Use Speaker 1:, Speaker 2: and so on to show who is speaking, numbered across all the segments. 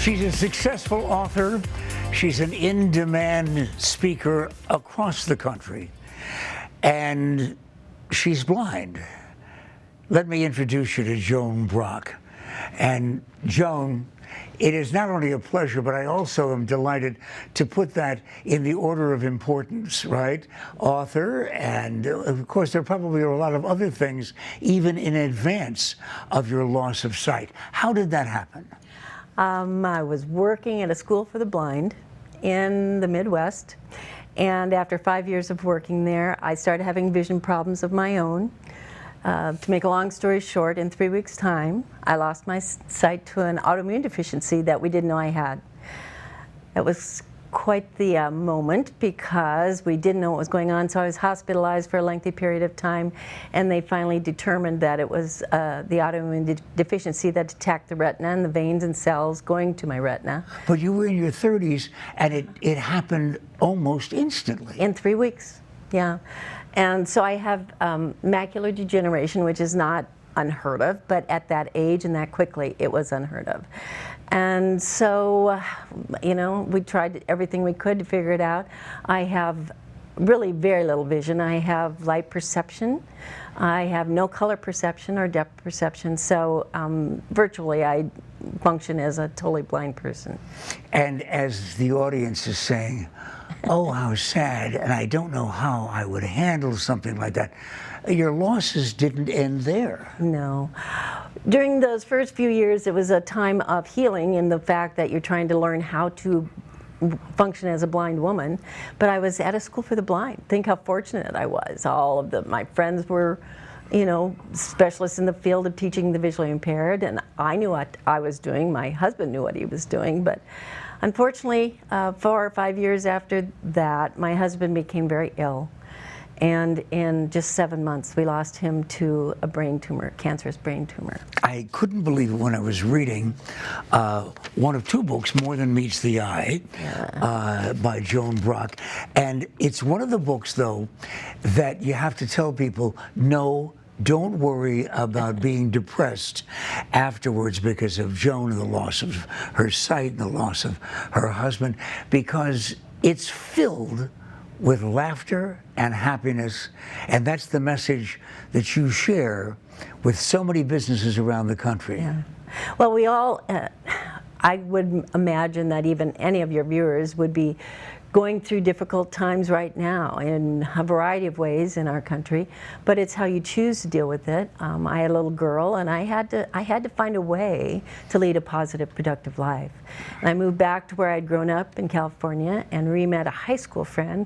Speaker 1: She's a successful author. She's an in-demand speaker across the country. And she's blind. Let me introduce you to Joan Brock. And Joan, it is not only a pleasure, but I also am delighted to put that in the order of importance, right? Author, and of course there probably are a lot of other things even in advance of your loss of sight. How did that happen?
Speaker 2: I was working at a school for the blind in the Midwest, and after 5 years of working there, I started having vision problems of my own. To make a long story short, in 3 weeks' time, I lost my sight to an autoimmune deficiency that we didn't know I had. It was quite the moment because we didn't know what was going on, so I was hospitalized for a lengthy period of time, and they finally determined that it was the autoimmune deficiency that attacked the retina and the veins and cells going to my retina.
Speaker 1: But you were in your 30s, and it happened almost instantly.
Speaker 2: In 3 weeks, yeah. And so I have macular degeneration, which is not unheard of, but at that age and that quickly, it was unheard of. And so, you know, we tried everything we could to figure it out. I have really very little vision. I have light perception. I have no color perception or depth perception. So virtually I function as a totally blind person.
Speaker 1: And as the audience is saying, oh, how sad, and I don't know how I would handle something like that. Your losses didn't end there.
Speaker 2: No. During those first few years, it was a time of healing in the fact that you're trying to learn how to function as a blind woman. But I was at a school for the blind. Think how fortunate I was. All of my friends were, you know, specialists in the field of teaching the visually impaired, and I knew what I was doing. My husband knew what he was doing, but unfortunately, 4 or 5 years after that, my husband became very ill. And in just 7 months, we lost him to a brain tumor, cancerous brain tumor.
Speaker 1: I couldn't believe it when I was reading one of two books, More Than Meets the Eye, by Joan Brock. And it's one of the books, though, that you have to tell people, no, don't worry about being depressed afterwards because of Joan and the loss of her sight and the loss of her husband, because it's filled with laughter and happiness, and that's the message that you share with so many businesses around the country.
Speaker 2: Yeah. Well, we all, I would imagine that even any of your viewers would be going through difficult times right now in a variety of ways in our country, but it's how you choose to deal with it. I had a little girl, and I had to find a way to lead a positive, productive life. And I moved back to where I'd grown up in California and re-met a high school friend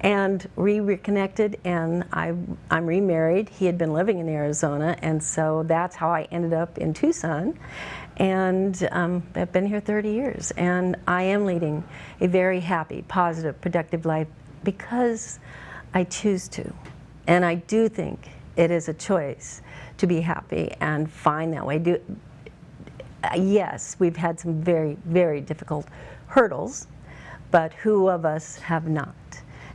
Speaker 2: and reconnected, and I'm remarried. He had been living in Arizona, and so that's how I ended up in Tucson. And I've been here 30 years, and I am leading a very happy, positive, productive life because I choose to. And I do think it is a choice to be happy and find that way. Yes, we've had some very, very difficult hurdles, but who of us have not?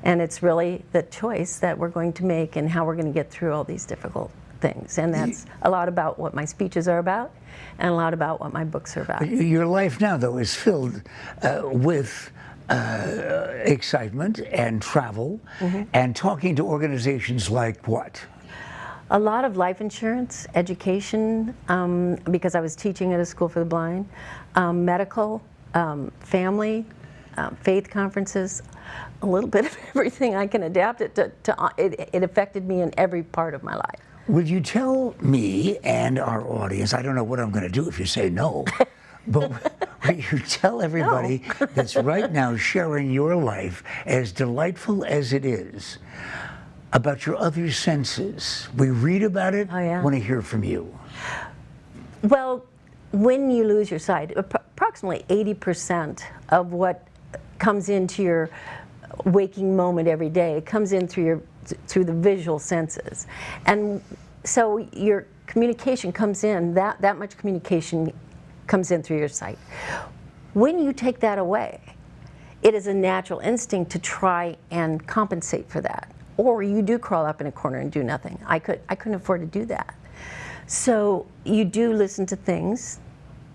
Speaker 2: And it's really the choice that we're going to make and how we're going to get through all these difficult things. And that's a lot about what my speeches are about and a lot about what my books are about.
Speaker 1: Your life now, though, is filled with excitement and travel and talking to organizations like what?
Speaker 2: A lot of life insurance, education, because I was teaching at a school for the blind, medical, family, faith conferences, a little bit of everything I can adapt it to. It affected me in every part of my life.
Speaker 1: Would you tell me and our audience, I don't know what I'm going to do if you say no, but will you tell everybody that's right now sharing your life, as delightful as it is, about your other senses? We read about it, want to hear from you.
Speaker 2: Well, when you lose your sight, approximately 80% of what comes into your waking moment every day comes in through the visual senses, and so your communication comes in, that much communication comes in through your sight. When you take that away, it is a natural instinct to try and compensate for that, or you do crawl up in a corner and do nothing. I couldn't afford to do that. So you do listen to things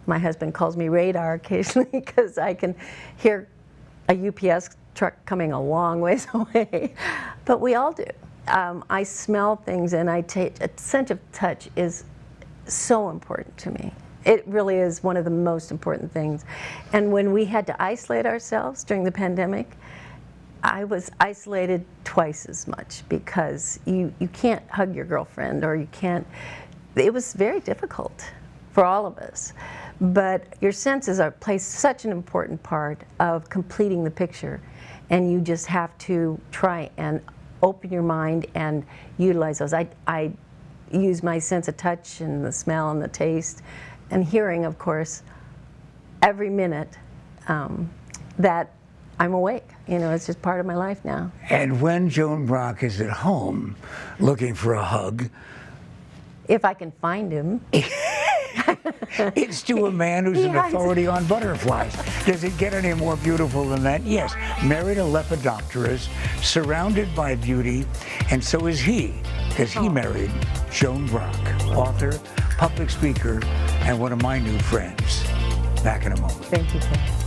Speaker 2: My husband calls me radar occasionally because I can hear a UPS truck coming a long ways away. But we all do. I smell things, and a sense of touch is so important to me. It really is one of the most important things. And when we had to isolate ourselves during the pandemic, I was isolated twice as much because you can't hug your girlfriend, or you can't. It was very difficult for all of us. But your senses play such an important part of completing the picture, and you just have to try and open your mind and utilize those. I use my sense of touch and the smell and the taste and hearing, of course, every minute that I'm awake. You know, it's just part of my life now.
Speaker 1: And when Joan Brock is at home looking for a hug,
Speaker 2: if I can find him.
Speaker 1: It's to a man who's an authority on butterflies. Does it get any more beautiful than that? Yes. Married a lepidopterist, surrounded by beauty, and so is he, because he married Joan Brock, author, public speaker, and one of my new friends. Back in a moment.
Speaker 2: Thank you, Ken.